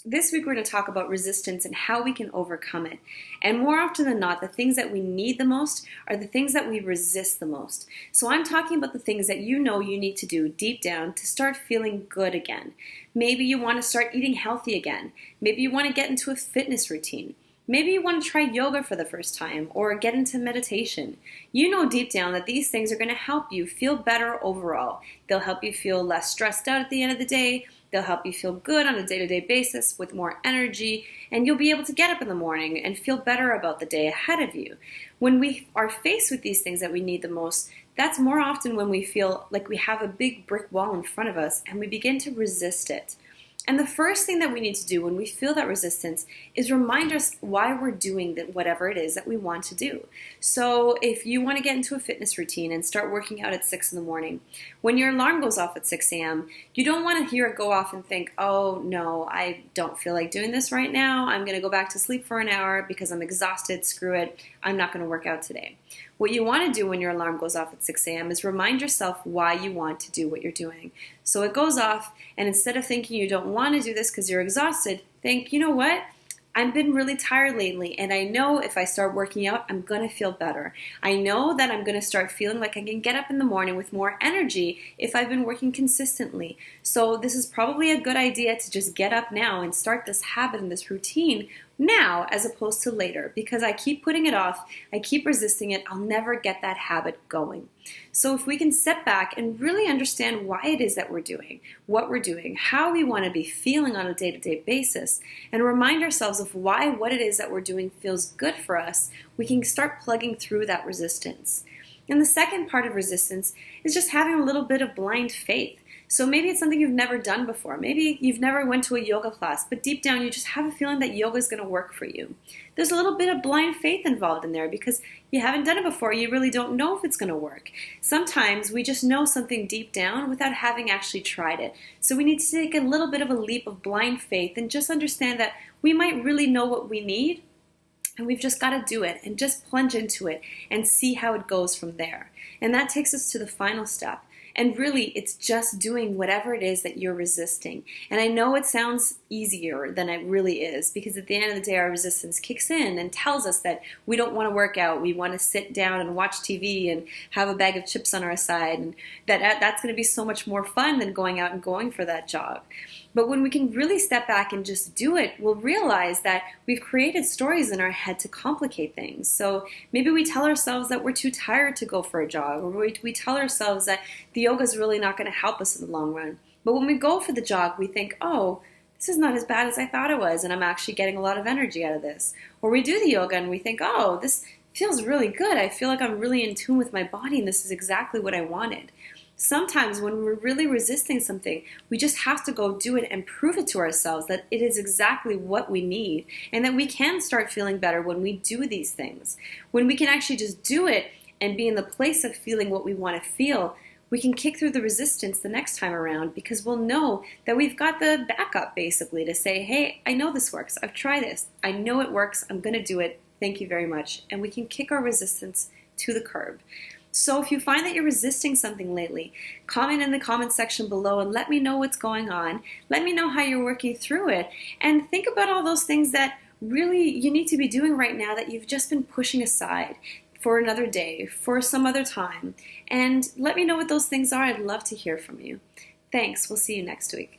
This week we're going to talk about resistance and how we can overcome it. And more often than not, the things that we need the most are the things that we resist the most. So I'm talking about the things that you know you need to do deep down to start feeling good again. Maybe you want to start eating healthy again. Maybe you want to get into a fitness routine. Maybe you want to try yoga for the first time or get into meditation. You know deep down that these things are going to help you feel better overall. They'll help you feel less stressed out at the end of the day. They'll help you feel good on a day-to-day basis with more energy, and you'll be able to get up in the morning and feel better about the day ahead of you. When we are faced with these things that we need the most, that's more often when we feel like we have a big brick wall in front of us and we begin to resist it. And the first thing that we need to do when we feel that resistance is remind us why we're doing whatever it is that we want to do. So if you want to get into a fitness routine and start working out at 6 in the morning, when your alarm goes off at 6 a.m., you don't want to hear it go off and think, oh no, I don't feel like doing this right now. I'm going to go back to sleep for an hour because I'm exhausted. Screw it. I'm not going to work out today. What you want to do when your alarm goes off at 6 a.m. is remind yourself why you want to do what you're doing. So it goes off, and instead of thinking you don't want to do this because you're exhausted, think, you know what? I've been really tired lately, and I know if I start working out, I'm going to feel better. I know that I'm going to start feeling like I can get up in the morning with more energy if I've been working consistently. So this is probably a good idea to just get up now and start this habit and this routine now as opposed to later, because I keep putting it off, I keep resisting it, I'll never get that habit going. So if we can step back and really understand why it is that we're doing, what we're doing, how we want to be feeling on a day-to-day basis, and remind ourselves of why what it is that we're doing feels good for us, we can start plugging through that resistance. And the second part of resistance is just having a little bit of blind faith. So maybe it's something you've never done before. Maybe you've never went to a yoga class, but deep down you just have a feeling that yoga is going to work for you. There's a little bit of blind faith involved in there because you haven't done it before. You really don't know if it's going to work. Sometimes we just know something deep down without having actually tried it. So we need to take a little bit of a leap of blind faith and just understand that we might really know what we need, and we've just got to do it and just plunge into it and see how it goes from there. And that takes us to the final step. And really, it's just doing whatever it is that you're resisting. And I know it sounds easier than it really is, because at the end of the day, our resistance kicks in and tells us that we don't want to work out. We want to sit down and watch TV and have a bag of chips on our side. And that's going to be so much more fun than going out and going for that jog. But when we can really step back and just do it, we'll realize that we've created stories in our head to complicate things. So maybe we tell ourselves that we're too tired to go for a jog, or we tell ourselves that the yoga is really not going to help us in the long run. But when we go for the jog, we think, oh, this is not as bad as I thought it was, and I'm actually getting a lot of energy out of this. Or we do the yoga and we think, oh, this feels really good. I feel like I'm really in tune with my body, and this is exactly what I wanted. Sometimes when we're really resisting something, we just have to go do it and prove it to ourselves that it is exactly what we need, and that we can start feeling better when we do these things. When we can actually just do it and be in the place of feeling what we want to feel, we can kick through the resistance the next time around, because we'll know that we've got the backup basically to say, hey, I know this works. I've tried this. I know it works. I'm going to do it. Thank you very much. And we can kick our resistance to the curb. So if you find that you're resisting something lately, comment in the comment section below and let me know what's going on. Let me know how you're working through it. And think about all those things that really you need to be doing right now that you've just been pushing aside for another day, for some other time. And let me know what those things are. I'd love to hear from you. Thanks. We'll see you next week.